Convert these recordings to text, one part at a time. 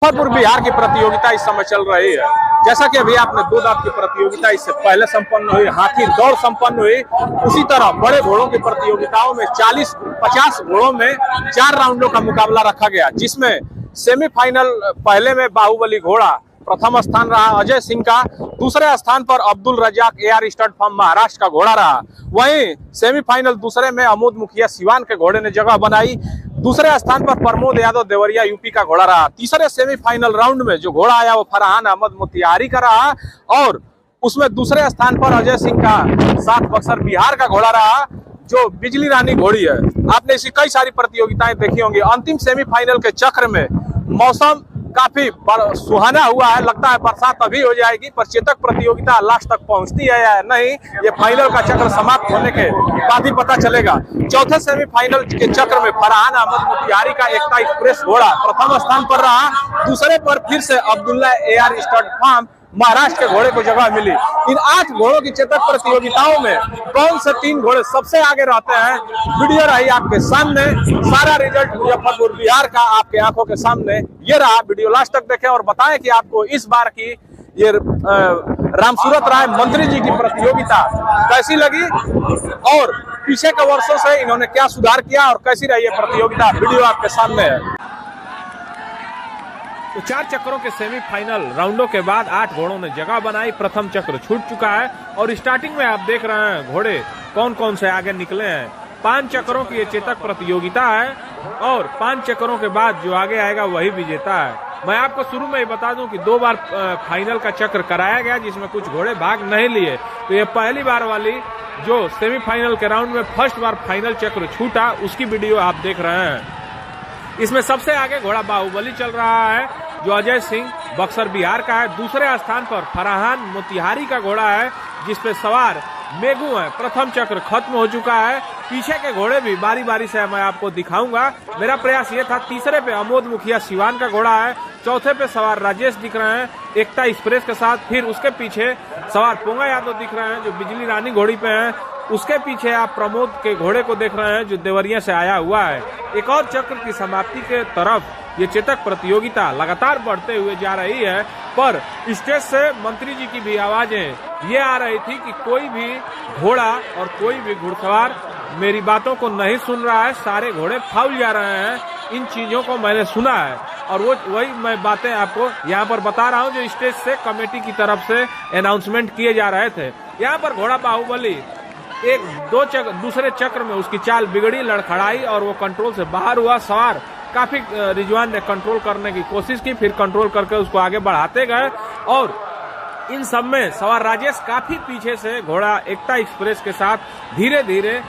मुजफ्फरपुर बिहार की प्रतियोगिता इस समय चल रही है। जैसा कि अभी आपने दो दांत की प्रतियोगिता इससे पहले संपन्न हुई, हाथी दौड़ संपन्न हुई, उसी तरह बड़े घोड़ों की प्रतियोगिताओं में 40-50 घोड़ों में 4 राउंडों का मुकाबला रखा गया, जिसमें सेमीफाइनल पहले में बाहुबली घोड़ा प्रथम स्थान रहा अजय सिंह का, दूसरे स्थान पर Abdul Razak AR stud farm Maharashtra का घोड़ा रहा। वहीं सेमीफाइनल दूसरे में अमोद मुखिया सिवान के घोड़े ने जगह बनाई, दूसरे स्थान पर प्रमोद यादव देवरिया यूपी का घोड़ा रहा। तीसरे सेमीफाइनल राउंड में जो घोड़ा आया वो फरहान अहमद मोतिहारी का रहा और उसमें दूसरे स्थान पर अजय सिंह का साथ बक्सर बिहार का घोड़ा रहा, जो बिजली रानी घोड़ी है। आपने ऐसी कई सारी प्रतियोगिताएं देखी होंगी। अंतिम सेमीफाइनल के चक्र में मौसम काफी सुहाना हुआ है, लगता है बरसात अभी हो जाएगी, पर चेतक प्रतियोगिता लास्ट तक पहुंचती है या नहीं, ये फाइनल का चक्र समाप्त होने के बाद ही पता चलेगा। चौथे सेमीफाइनल के चक्र में फरहान अहमद मोतिहारी का एकता एक्सप्रेस घोड़ा प्रथम स्थान पर रहा, दूसरे पर फिर से Abdullah AR stud farm Maharashtra के घोड़े को जगह मिली। इन 8 घोड़ों की चेतक प्रतियोगिताओं में कौन से 3 घोड़े सबसे आगे रहते हैं, वीडियो रही आपके सामने। सारा रिजल्ट मुजफ्फरपुर बिहार का आपके आंखों के सामने ये रहा। वीडियो लास्ट तक देखें और बताएं कि आपको इस बार की ये रामसूरत राय मंत्री जी की प्रतियोगिता कैसी लगी और पीछे के वर्षों से इन्होंने क्या सुधार किया और कैसी रही ये प्रतियोगिता। वीडियो आपके सामने है। तो 4 चक्रों के सेमीफाइनल राउंडों के बाद 8 घोड़ों ने जगह बनाई। प्रथम चक्र छूट चुका है और स्टार्टिंग में आप देख रहे हैं घोड़े कौन कौन से आगे निकले हैं। 5 चक्रों की ये चेतक प्रतियोगिता है और 5 चक्रों के बाद जो आगे आएगा वही विजेता है। मैं आपको शुरू में ही बता दूं कि 2 बार फाइनल का चक्र कराया गया, जिसमें कुछ घोड़े भाग नहीं लिए। तो ये पहली बार वाली जो सेमीफाइनल के राउंड में फर्स्ट बार फाइनल चक्र छूटा, उसकी वीडियो आप देख रहे हैं। इसमें सबसे आगे घोड़ा बाहुबली चल रहा है, जो अजय सिंह बक्सर बिहार का है। दूसरे स्थान पर फरहान मोतिहारी का घोड़ा है, जिसपे सवार मेघू है। प्रथम चक्र खत्म हो चुका है। पीछे के घोड़े भी बारी बारी से मैं आपको दिखाऊंगा। मेरा प्रयास ये था। तीसरे पे अमोद मुखिया सिवान का घोड़ा है, चौथे पे सवार राजेश दिख रहे हैं एकता एक्सप्रेस के साथ, फिर उसके पीछे सवार पोंगा यादव दिख रहे हैं जो बिजली रानी घोड़ी पे हैं। उसके पीछे आप प्रमोद के घोड़े को देख रहे हैं जो देवरिया से आया हुआ है। एक और चक्र की समाप्ति के तरफ ये चेतक प्रतियोगिता लगातार बढ़ते हुए जा रही है, पर स्टेज से मंत्री जी की भी आवाजें ये आ रही थी कि कोई भी घोड़ा और कोई भी घुड़सवार मेरी बातों को नहीं सुन रहा है, सारे घोड़े फाउल जा रहे हैं। इन चीजों को मैंने सुना है और वही मैं बातें आपको यहाँ पर बता रहा हूँ जो स्टेज से कमेटी की तरफ से अनाउंसमेंट किए जा रहे थे। यहाँ पर घोड़ा बाहुबली दूसरे चक्र में उसकी चाल बिगड़ी, लड़खड़ाई और वो कंट्रोल से बाहर हुआ। सवार काफी रिजवान ने कंट्रोल करने की कोशिश की, फिर कंट्रोल करके उसको आगे बढ़ाते गए और इन सब में सवार राजेश काफी पीछे से घोड़ा एकता एक्सप्रेस के साथ धीरे धीरे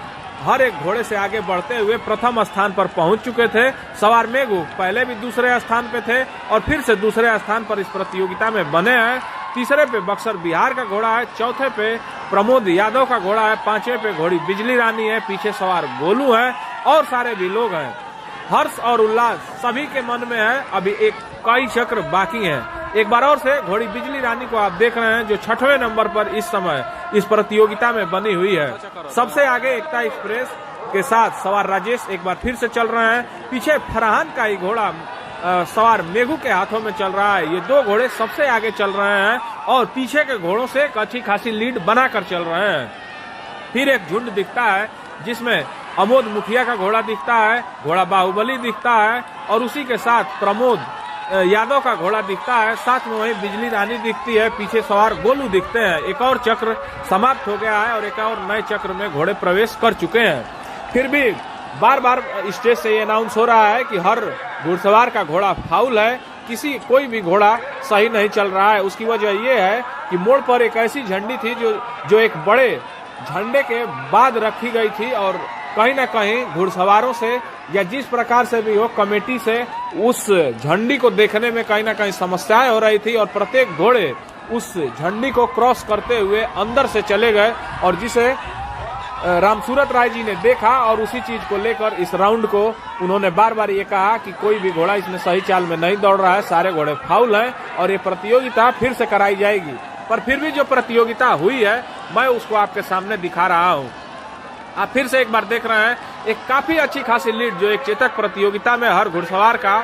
हर एक घोड़े से आगे बढ़ते हुए प्रथम स्थान पर पहुंच चुके थे। सवार मेघू पहले भी दूसरे स्थान पे थे और फिर से दूसरे स्थान पर इस प्रतियोगिता में बने हैं। तीसरे पे बक्सर बिहार का घोड़ा है, चौथे पे प्रमोद यादव का घोड़ा है, पांचवे पे घोड़ी बिजली रानी है, पीछे सवार गोलू है और सारे भी लोग हैं। हर्ष और उल्लास सभी के मन में है। अभी कई चक्र बाकी हैं। एक बार और से घोड़ी बिजली रानी को आप देख रहे हैं जो 6वें नंबर पर इस समय इस प्रतियोगिता में बनी हुई है। सबसे आगे एकता एक्सप्रेस के साथ सवार राजेश एक बार फिर से चल रहे हैं। पीछे फरहान का ही घोड़ा सवार मेघू के हाथों में चल रहा है। ये 2 घोड़े सबसे आगे चल रहे हैं और पीछे के घोड़ों से एक अच्छी खासी लीड बनाकर चल रहे हैं। फिर एक झुंड दिखता है जिसमें अमोद मुखिया का घोड़ा दिखता है, घोड़ा बाहुबली दिखता है और उसी के साथ प्रमोद यादव का घोड़ा दिखता है, साथ में वही बिजली रानी दिखती है, पीछे सवार गोलू दिखते हैं। एक और चक्र समाप्त हो गया है और एक और नए चक्र में घोड़े प्रवेश कर चुके हैं। फिर भी बार बार स्टेज से ये अनाउंस हो रहा है कि हर घुड़सवार का घोड़ा फाउल है, कोई भी घोड़ा सही नहीं चल रहा है। उसकी वजह यह है कि मोड़ पर एक ऐसी झंडी थी जो एक बड़े झंडे के बाद रखी गई थी और कहीं ना कहीं घुड़सवारों से या जिस प्रकार से भी हो कमेटी से उस झंडी को देखने में कहीं ना कहीं समस्याएं हो रही थी और प्रत्येक घोड़े उस झंडी को क्रॉस करते हुए अंदर से चले गए और जिसे रामसूरत राय जी ने देखा और उसी चीज को लेकर इस राउंड को उन्होंने बार बार ये कहा कि कोई भी घोड़ा इसमें सही चाल में नहीं दौड़ रहा है, सारे घोड़े फाउल हैं और ये प्रतियोगिता फिर से कराई जाएगी। पर फिर भी जो प्रतियोगिता हुई है मैं उसको आपके सामने दिखा रहा हूँ। आप फिर से एक बार देख रहे हैं एक काफी अच्छी खासी लीड जो एक चेतक प्रतियोगिता में हर घुड़सवार का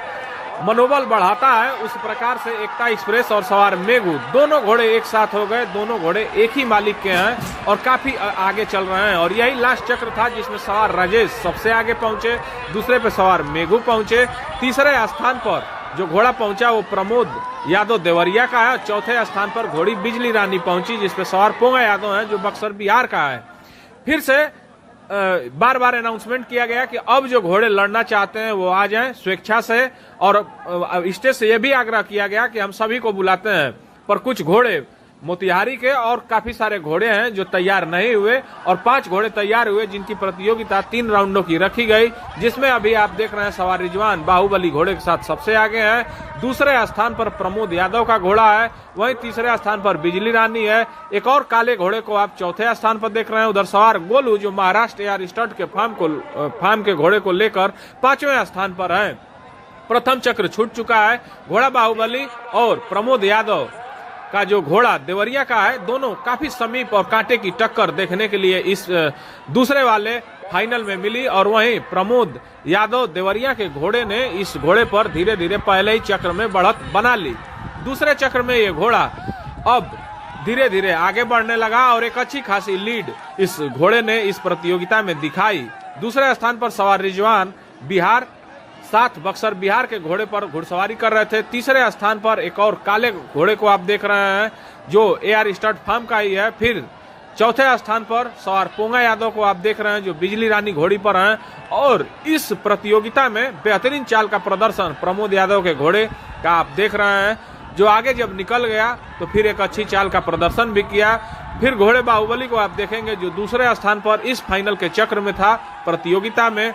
मनोबल बढ़ाता है, उस प्रकार से एकता एक्सप्रेस और सवार मेघू दोनों घोड़े एक साथ हो गए। दोनों घोड़े एक ही मालिक के हैं और काफी आगे चल रहे हैं। और यही लास्ट चक्र था जिसमें सवार राजेश सबसे आगे पहुंचे, दूसरे पे सवार मेघू पहुंचे, तीसरे स्थान पर जो घोड़ा पहुंचा वो प्रमोद यादव देवरिया का है। चौथे स्थान पर घोड़ी बिजली रानी पहुंची जिसपे सवार पोंगा यादव है जो बक्सर बिहार का है। फिर से बार बार अनाउंसमेंट किया गया कि अब जो घोड़े लड़ना चाहते हैं वो आ जाएं स्वेच्छा से, और स्टेज से यह भी आग्रह किया गया कि हम सभी को बुलाते हैं। पर कुछ घोड़े मोतिहारी के और काफी सारे घोड़े हैं जो तैयार नहीं हुए, और 5 घोड़े तैयार हुए जिनकी प्रतियोगिता 3 राउंडों की रखी गई, जिसमें अभी आप देख रहे हैं सवार रिजवान बाहुबली घोड़े के साथ सबसे आगे है। दूसरे स्थान पर प्रमोद यादव का घोड़ा है, वहीं तीसरे स्थान पर बिजली रानी है। एक और काले घोड़े को आप चौथे स्थान पर देख रहे हैं। उधर सवार गोलू जो महाराष्ट्र एयर स्टड के फार्म के घोड़े को लेकर 5वें स्थान पर है। प्रथम चक्र छूट चुका है। घोड़ा बाहुबली और प्रमोद यादव का जो घोड़ा देवरिया का है, दोनों काफी समीप और कांटे की टक्कर देखने के लिए इस दूसरे वाले फाइनल में मिली। और वहीं प्रमोद यादव देवरिया के घोड़े ने इस घोड़े पर धीरे धीरे पहले ही चक्र में बढ़त बना ली। दूसरे चक्र में ये घोड़ा अब धीरे धीरे आगे बढ़ने लगा और एक अच्छी खासी लीड इस घोड़े ने इस प्रतियोगिता में दिखाई। दूसरे स्थान पर सवार रिजवान बिहार साथ बक्सर बिहार के घोड़े पर घुड़सवारी कर रहे थे। तीसरे स्थान पर एक और काले घोड़े को आप देख रहे हैं जो एयर स्टड फार्म का ही है। फिर चौथे स्थान पर सवार पोंगा यादव को आप देख रहे हैं जो बिजली रानी घोड़ी पर हैं। और इस प्रतियोगिता में बेहतरीन चाल का प्रदर्शन प्रमोद यादव के घोड़े का आप देख रहे हैं, जो आगे जब निकल गया तो फिर एक अच्छी चाल का प्रदर्शन भी किया। फिर घोड़े बाहुबली को आप देखेंगे जो दूसरे स्थान पर इस फाइनल के चक्र में था प्रतियोगिता में,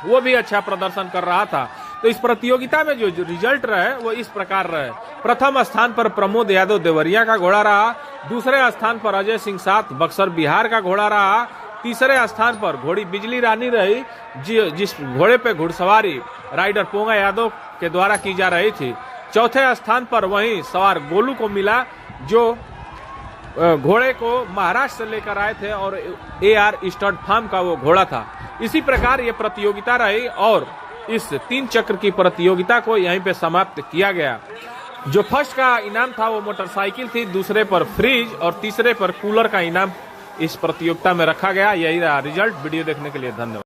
वो भी अच्छा प्रदर्शन कर रहा था। तो इस प्रतियोगिता में जो रिजल्ट रहे वो इस प्रकार रहे। प्रथम स्थान पर प्रमोद यादव देवरिया का घोड़ा रहा। दूसरे स्थान पर अजय सिंह साथ बक्सर बिहार का घोड़ा रहा। तीसरे स्थान पर घोड़ी बिजली रानी रही जिस घोड़े पे घुड़सवारी राइडर पोंगा यादव के द्वारा की जा रही थी। चौथे स्थान पर वहीं सवार गोलू को मिला जो घोड़े को महाराष्ट्र से लेकर आए थे और एआर स्टड फार्म का वो घोड़ा था। इसी प्रकार ये प्रतियोगिता रही और इस 3 चक्र की प्रतियोगिता को यहीं पे समाप्त किया गया। जो फर्स्ट का इनाम था वो मोटरसाइकिल थी, दूसरे पर फ्रिज और तीसरे पर कूलर का इनाम इस प्रतियोगिता में रखा गया। यही रहा रिजल्ट। वीडियो देखने के लिए धन्यवाद।